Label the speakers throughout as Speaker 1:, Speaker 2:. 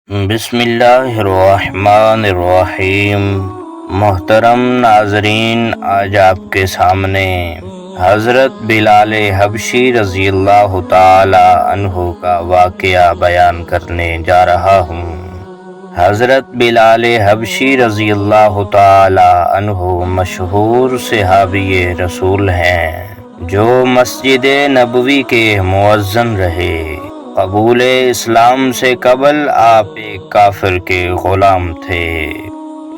Speaker 1: بسم اللہ الرحمن الرحیم۔ محترم ناظرین، آج آپ کے سامنے حضرت بلال حبشی رضی اللہ تعالی عنہ کا واقعہ بیان کرنے جا رہا ہوں۔ حضرت بلال حبشی رضی اللہ تعالی عنہ مشہور صحابی رسول ہیں جو مسجد نبوی کے مؤذن رہے۔ قبول اسلام سے قبل آپ ایک کافر کے غلام تھے۔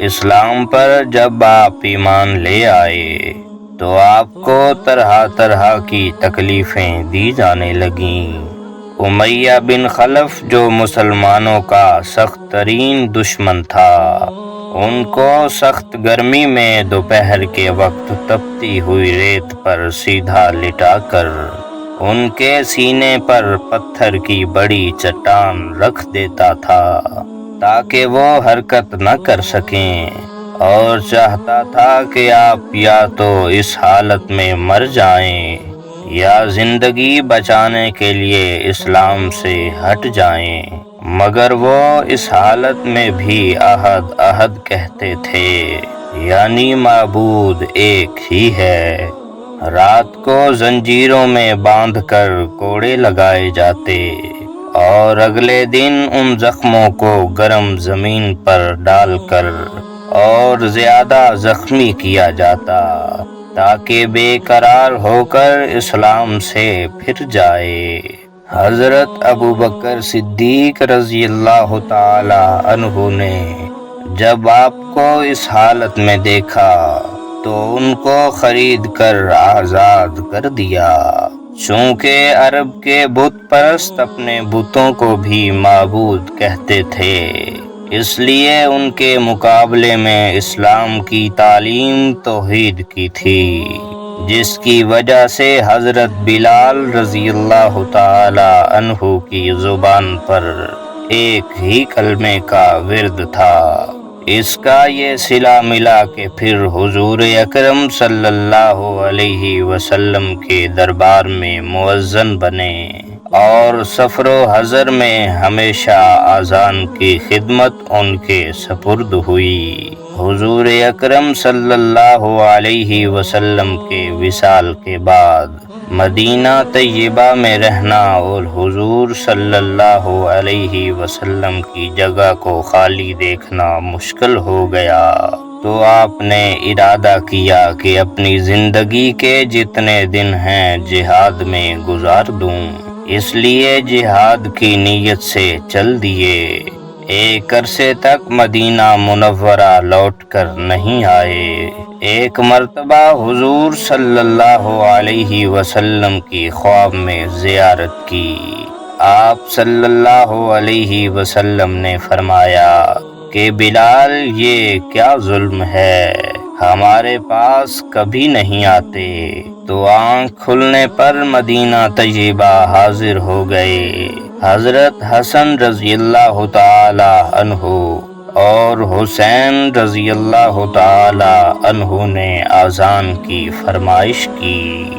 Speaker 1: اسلام پر جب آپ ایمان لے آئے تو آپ کو طرح طرح کی تکلیفیں دی جانے لگیں۔ امیہ بن خلف جو مسلمانوں کا سخت ترین دشمن تھا، ان کو سخت گرمی میں دوپہر کے وقت تپتی ہوئی ریت پر سیدھا لٹا کر ان کے سینے پر پتھر کی بڑی چٹان رکھ دیتا تھا تاکہ وہ حرکت نہ کر سکیں، اور چاہتا تھا کہ آپ یا تو اس حالت میں مر جائیں یا زندگی بچانے کے لیے اسلام سے ہٹ جائیں، مگر وہ اس حالت میں بھی احد احد کہتے تھے، یعنی معبود ایک ہی ہے۔ رات کو زنجیروں میں باندھ کر کوڑے لگائے جاتے اور اگلے دن ان زخموں کو گرم زمین پر ڈال کر اور زیادہ زخمی کیا جاتا تاکہ بے قرار ہو کر اسلام سے پھر جائے۔ حضرت ابوبکر صدیق رضی اللہ تعالی عنہ نے جب آپ کو اس حالت میں دیکھا تو ان کو خرید کر آزاد کر دیا۔ چونکہ عرب کے بت پرست اپنے بتوں کو بھی معبود کہتے تھے، اس لیے ان کے مقابلے میں اسلام کی تعلیم توحید کی تھی، جس کی وجہ سے حضرت بلال رضی اللہ تعالی عنہ کی زبان پر ایک ہی کلمے کا ورد تھا۔ اس کا یہ صلہ ملا کہ پھر حضور اکرم صلی اللہ علیہ وسلم کے دربار میں مؤذن بنے اور سفر و حضر میں ہمیشہ اذان کی خدمت ان کے سپرد ہوئی۔ حضور اکرم صلی اللہ علیہ وسلم کے وصال کے بعد مدینہ طیبہ میں رہنا اور حضور صلی اللہ علیہ وسلم کی جگہ کو خالی دیکھنا مشکل ہو گیا، تو آپ نے ارادہ کیا کہ اپنی زندگی کے جتنے دن ہیں جہاد میں گزار دوں، اس لیے جہاد کی نیت سے چل دیے۔ ایک عرصے تک مدینہ منورہ لوٹ کر نہیں آئے۔ ایک مرتبہ حضور صلی اللہ علیہ وسلم کی خواب میں زیارت کی۔ آپ صلی اللہ علیہ وسلم نے فرمایا کہ بلال، یہ کیا ظلم ہے، ہمارے پاس کبھی نہیں آتے۔ تو آنکھ کھلنے پر مدینہ طیبہ حاضر ہو گئے۔ حضرت حسن رضی اللہ تعالی عنہ اور حسین رضی اللہ تعالی عنہ نے اذان کی فرمائش کی۔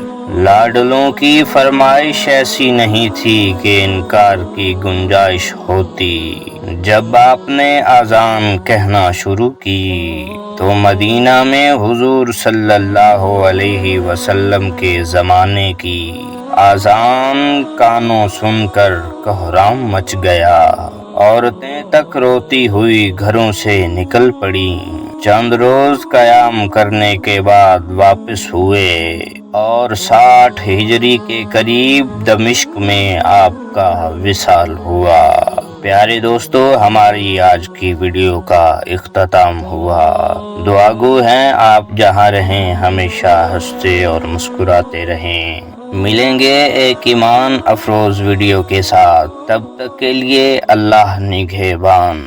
Speaker 1: لاڈلوں کی فرمائش ایسی نہیں تھی کہ انکار کی گنجائش ہوتی۔ جب آپ نے اذان کہنا شروع کی تو مدینہ میں حضور صلی اللہ علیہ وسلم کے زمانے کی اذان کانوں سن کر کوہرام مچ گیا۔ عورتیں تک روتی ہوئی گھروں سے نکل پڑیں۔ چند روز قیام کرنے کے بعد واپس ہوئے اور 60 ہجری کے قریب دمشق میں آپ کا وصال ہوا۔ پیارے دوستو، ہماری آج کی ویڈیو کا اختتام ہوا۔ دعا گو ہیں آپ جہاں رہیں ہمیشہ ہنستے اور مسکراتے رہیں۔ ملیں گے ایک ایمان افروز ویڈیو کے ساتھ، تب تک کے لیے اللہ نگہبان۔